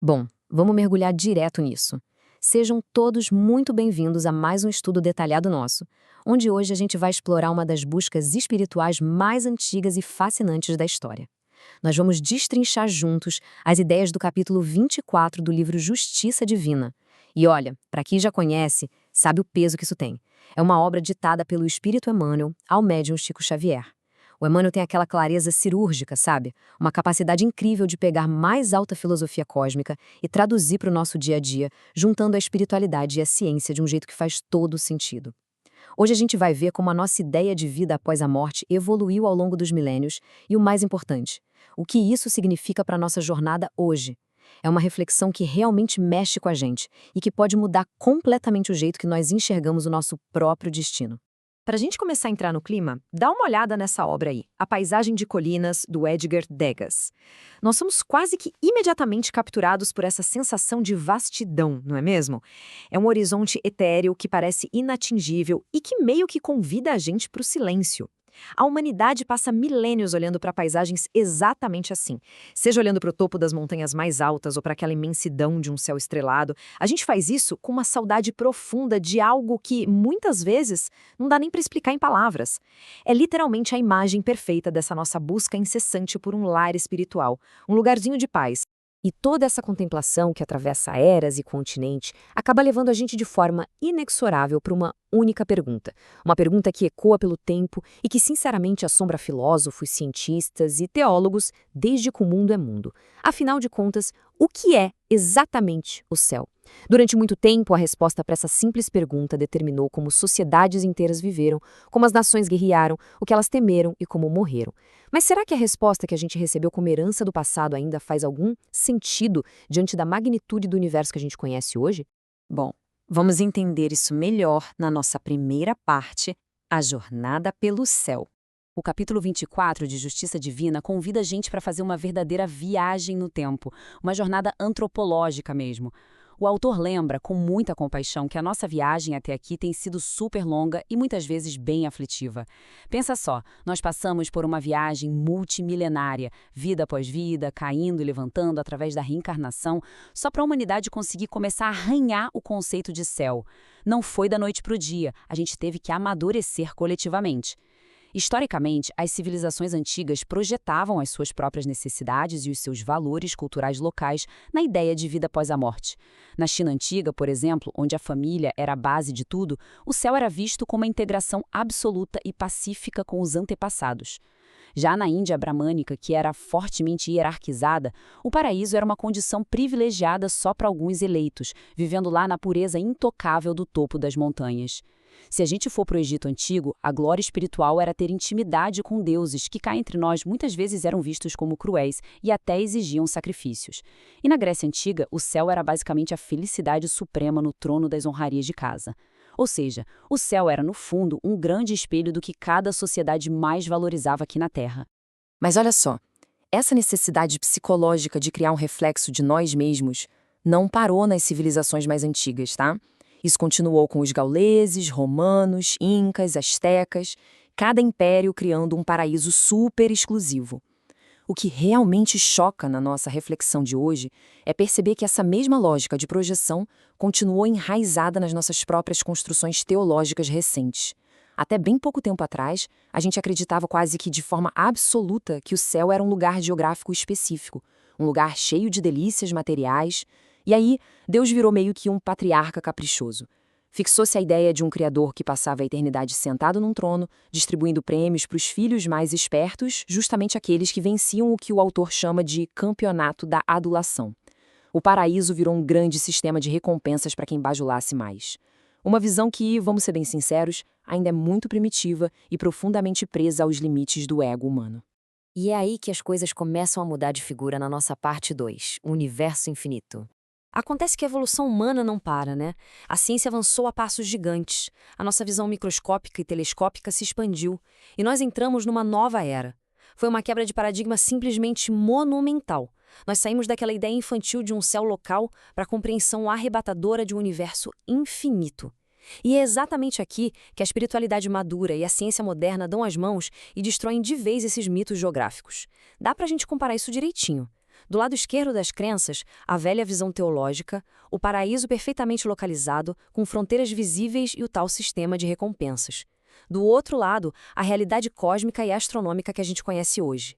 Bom, vamos mergulhar direto nisso. Sejam todos muito bem-vindos a mais um estudo detalhado nosso, onde hoje a gente vai explorar uma das buscas espirituais mais antigas e fascinantes da história. Nós vamos destrinchar juntos as ideias do capítulo 24 do livro Justiça Divina. E olha, para quem já conhece, sabe o peso que isso tem. É uma obra ditada pelo Espírito Emmanuel ao médium Chico Xavier. O Emmanuel tem aquela clareza cirúrgica, sabe? Uma capacidade incrível de pegar mais alta filosofia cósmica e traduzir para o nosso dia a dia, juntando a espiritualidade e a ciência de um jeito que faz todo sentido. Hoje a gente vai ver como a nossa ideia de vida após a morte evoluiu ao longo dos milênios e, o mais importante, o que isso significa para a nossa jornada hoje. É uma reflexão que realmente mexe com a gente e que pode mudar completamente o jeito que nós enxergamos o nosso próprio destino. Para a gente começar a entrar no clima, dá uma olhada nessa obra aí, A Paisagem de Colinas, do Edgar Degas. Nós somos quase que imediatamente capturados por essa sensação de vastidão, não é mesmo? É um horizonte etéreo que parece inatingível e que meio que convida a gente para o silêncio. A humanidade passa milênios olhando para paisagens exatamente assim. Seja olhando para o topo das montanhas mais altas ou para aquela imensidão de um céu estrelado, a gente faz isso com uma saudade profunda de algo que, muitas vezes, não dá nem para explicar em palavras. É literalmente a imagem perfeita dessa nossa busca incessante por um lar espiritual, um lugarzinho de paz. E toda essa contemplação que atravessa eras e continente acaba levando a gente de forma inexorável para uma única pergunta. Uma pergunta que ecoa pelo tempo e que sinceramente assombra filósofos, cientistas e teólogos desde que o mundo é mundo. Afinal de contas, o que é exatamente o céu? Durante muito tempo, a resposta para essa simples pergunta determinou como sociedades inteiras viveram, como as nações guerrearam, o que elas temeram e como morreram. Mas será que a resposta que a gente recebeu como herança do passado ainda faz algum sentido diante da magnitude do universo que a gente conhece hoje? Bom, vamos entender isso melhor na nossa primeira parte, a jornada pelo céu. O capítulo 24 de Justiça Divina convida a gente para fazer uma verdadeira viagem no tempo, uma jornada antropológica mesmo. O autor lembra, com muita compaixão, que a nossa viagem até aqui tem sido super longa e muitas vezes bem aflitiva. Pensa só, nós passamos por uma viagem multimilenária, vida após vida, caindo e levantando através da reencarnação, só para a humanidade conseguir começar a arranhar o conceito de céu. Não foi da noite para o dia, a gente teve que amadurecer coletivamente. Historicamente, as civilizações antigas projetavam as suas próprias necessidades e os seus valores culturais locais na ideia de vida após a morte. Na China antiga, por exemplo, onde a família era a base de tudo, o céu era visto como uma integração absoluta e pacífica com os antepassados. Já na Índia bramânica, que era fortemente hierarquizada, o paraíso era uma condição privilegiada só para alguns eleitos, vivendo lá na pureza intocável do topo das montanhas. Se a gente for para o Egito Antigo, a glória espiritual era ter intimidade com deuses que cá entre nós muitas vezes eram vistos como cruéis e até exigiam sacrifícios. E na Grécia Antiga, o céu era basicamente a felicidade suprema no trono das honrarias de casa. Ou seja, o céu era, no fundo, um grande espelho do que cada sociedade mais valorizava aqui na Terra. Mas olha só, essa necessidade psicológica de criar um reflexo de nós mesmos não parou nas civilizações mais antigas, tá? Isso continuou com os gauleses, romanos, incas, astecas, cada império criando um paraíso super exclusivo. O que realmente choca na nossa reflexão de hoje é perceber que essa mesma lógica de projeção continuou enraizada nas nossas próprias construções teológicas recentes. Até bem pouco tempo atrás, a gente acreditava quase que de forma absoluta que o céu era um lugar geográfico específico, um lugar cheio de delícias materiais. E aí, Deus virou meio que um patriarca caprichoso. Fixou-se a ideia de um criador que passava a eternidade sentado num trono, distribuindo prêmios para os filhos mais espertos, justamente aqueles que venciam o que o autor chama de campeonato da adulação. O paraíso virou um grande sistema de recompensas para quem bajulasse mais. Uma visão que, vamos ser bem sinceros, ainda é muito primitiva e profundamente presa aos limites do ego humano. E é aí que as coisas começam a mudar de figura na nossa parte 2, o universo infinito. Acontece que a evolução humana não para, né? A ciência avançou a passos gigantes, a nossa visão microscópica e telescópica se expandiu, e nós entramos numa nova era. Foi uma quebra de paradigma simplesmente monumental. Nós saímos daquela ideia infantil de um céu local para a compreensão arrebatadora de um universo infinito. E é exatamente aqui que a espiritualidade madura e a ciência moderna dão as mãos e destroem de vez esses mitos geográficos. Dá pra gente comparar isso direitinho. Do lado esquerdo das crenças, a velha visão teológica, o paraíso perfeitamente localizado, com fronteiras visíveis e o tal sistema de recompensas. Do outro lado, a realidade cósmica e astronômica que a gente conhece hoje.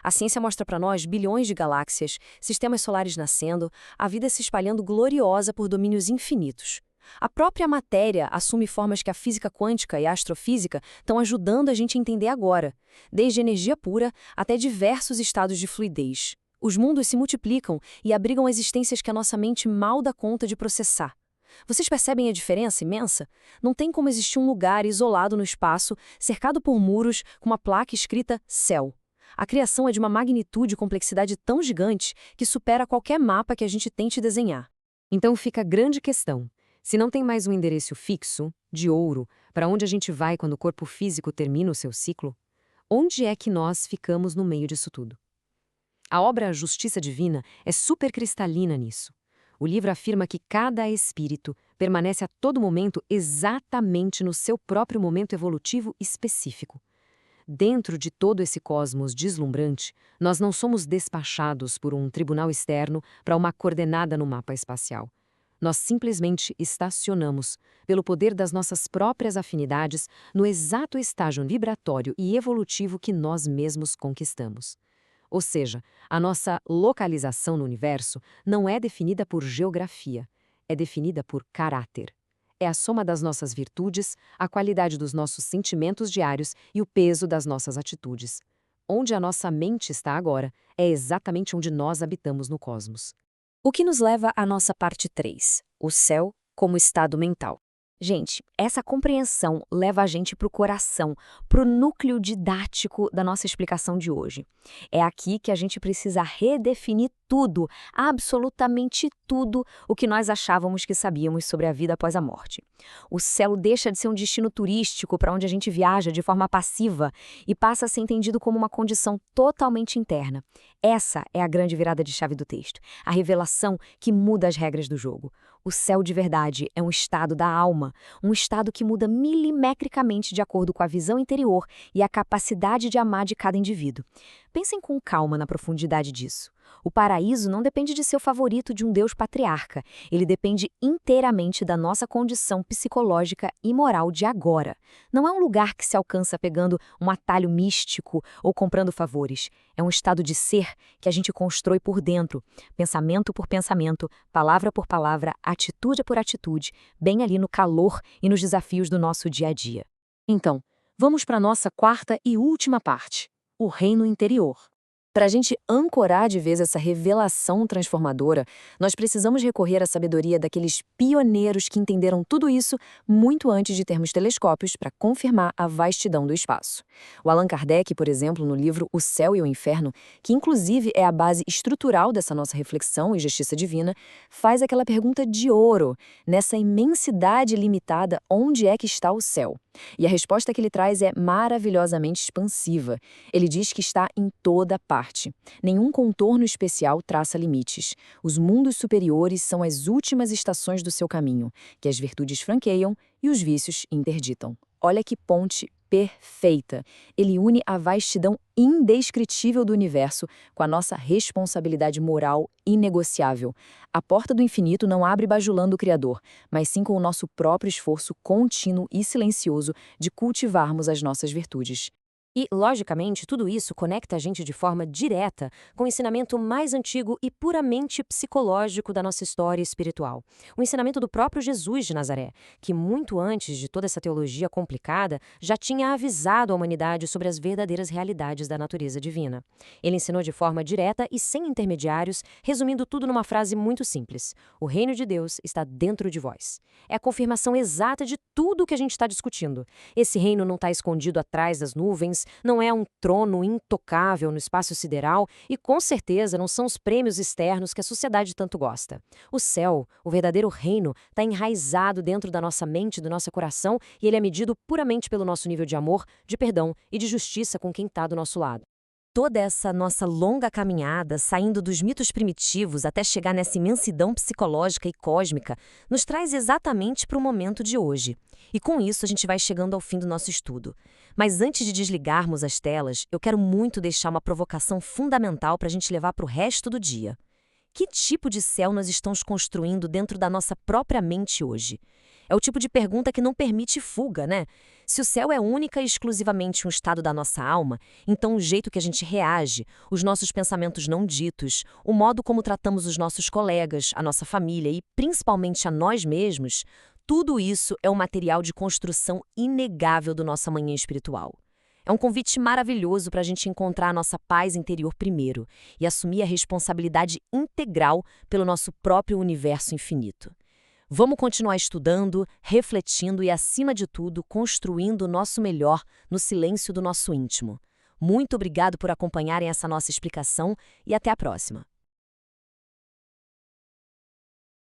A ciência mostra para nós bilhões de galáxias, sistemas solares nascendo, a vida se espalhando gloriosa por domínios infinitos. A própria matéria assume formas que a física quântica e a astrofísica estão ajudando a gente a entender agora, desde energia pura até diversos estados de fluidez. Os mundos se multiplicam e abrigam existências que a nossa mente mal dá conta de processar. Vocês percebem a diferença imensa? Não tem como existir um lugar isolado no espaço, cercado por muros, com uma placa escrita céu. A criação é de uma magnitude e complexidade tão gigante que supera qualquer mapa que a gente tente desenhar. Então fica a grande questão. Se não tem mais um endereço fixo, de ouro, para onde a gente vai quando o corpo físico termina o seu ciclo, onde é que nós ficamos no meio disso tudo? A obra Justiça Divina é supercristalina nisso. O livro afirma que cada espírito permanece a todo momento exatamente no seu próprio momento evolutivo específico. Dentro de todo esse cosmos deslumbrante, nós não somos despachados por um tribunal externo para uma coordenada no mapa espacial. Nós simplesmente estacionamos, pelo poder das nossas próprias afinidades, no exato estágio vibratório e evolutivo que nós mesmos conquistamos. Ou seja, a nossa localização no universo não é definida por geografia, é definida por caráter. É a soma das nossas virtudes, a qualidade dos nossos sentimentos diários e o peso das nossas atitudes. Onde a nossa mente está agora é exatamente onde nós habitamos no cosmos. O que nos leva à nossa parte 3, o céu como estado mental. Gente, essa compreensão leva a gente para o coração, para o núcleo didático da nossa explicação de hoje. É aqui que a gente precisa redefinir tudo, absolutamente tudo, o que nós achávamos que sabíamos sobre a vida após a morte. O céu deixa de ser um destino turístico para onde a gente viaja de forma passiva e passa a ser entendido como uma condição totalmente interna. Essa é a grande virada de chave do texto, a revelação que muda as regras do jogo. O céu de verdade é um estado da alma, um estado que muda milimetricamente de acordo com a visão interior e a capacidade de amar de cada indivíduo. Pensem com calma na profundidade disso. O paraíso não depende de ser o favorito de um Deus patriarca, ele depende inteiramente da nossa condição psicológica e moral de agora. Não é um lugar que se alcança pegando um atalho místico ou comprando favores. É um estado de ser que a gente constrói por dentro, pensamento por pensamento, palavra por palavra, atitude por atitude, bem ali no calor e nos desafios do nosso dia a dia. Então, vamos para a nossa quarta e última parte, o reino interior. Para a gente ancorar de vez essa revelação transformadora, nós precisamos recorrer à sabedoria daqueles pioneiros que entenderam tudo isso muito antes de termos telescópios para confirmar a vastidão do espaço. O Allan Kardec, por exemplo, no livro O Céu e o Inferno, que inclusive é a base estrutural dessa nossa reflexão e justiça divina, faz aquela pergunta de ouro: nessa imensidade limitada, onde é que está o céu? E a resposta que ele traz é maravilhosamente expansiva. Ele diz que está em toda parte. Nenhum contorno especial traça limites. Os mundos superiores são as últimas estações do seu caminho, que as virtudes franqueiam e os vícios interditam. Olha que ponte perfeita. Ele une a vastidão indescritível do universo com a nossa responsabilidade moral inegociável. A porta do infinito não abre bajulando o Criador, mas sim com o nosso próprio esforço contínuo e silencioso de cultivarmos as nossas virtudes. E, logicamente, tudo isso conecta a gente de forma direta com o ensinamento mais antigo e puramente psicológico da nossa história espiritual. O ensinamento do próprio Jesus de Nazaré, que muito antes de toda essa teologia complicada, já tinha avisado a humanidade sobre as verdadeiras realidades da natureza divina. Ele ensinou de forma direta e sem intermediários, resumindo tudo numa frase muito simples: o reino de Deus está dentro de vós. É a confirmação exata de tudo o que a gente está discutindo. Esse reino não está escondido atrás das nuvens, não é um trono intocável no espaço sideral e, com certeza, não são os prêmios externos que a sociedade tanto gosta. O céu, o verdadeiro reino, está enraizado dentro da nossa mente, do nosso coração, e ele é medido puramente pelo nosso nível de amor, de perdão e de justiça com quem está do nosso lado. toda essa nossa longa caminhada, saindo dos mitos primitivos até chegar nessa imensidão psicológica e cósmica, nos traz exatamente para o momento de hoje. E com isso a gente vai chegando ao fim do nosso estudo. Mas antes de desligarmos as telas, eu quero muito deixar uma provocação fundamental para a gente levar para o resto do dia. Que tipo de céu nós estamos construindo dentro da nossa própria mente hoje? É o tipo de pergunta que não permite fuga, né? Se o céu é única e exclusivamente um estado da nossa alma, então o jeito que a gente reage, os nossos pensamentos não ditos, o modo como tratamos os nossos colegas, a nossa família e principalmente a nós mesmos, tudo isso é um material de construção inegável do nosso amanhã espiritual. É um convite maravilhoso para a gente encontrar a nossa paz interior primeiro e assumir a responsabilidade integral pelo nosso próprio universo infinito. Vamos continuar estudando, refletindo e, acima de tudo, construindo o nosso melhor no silêncio do nosso íntimo. Muito obrigado por acompanharem essa nossa explicação e até a próxima.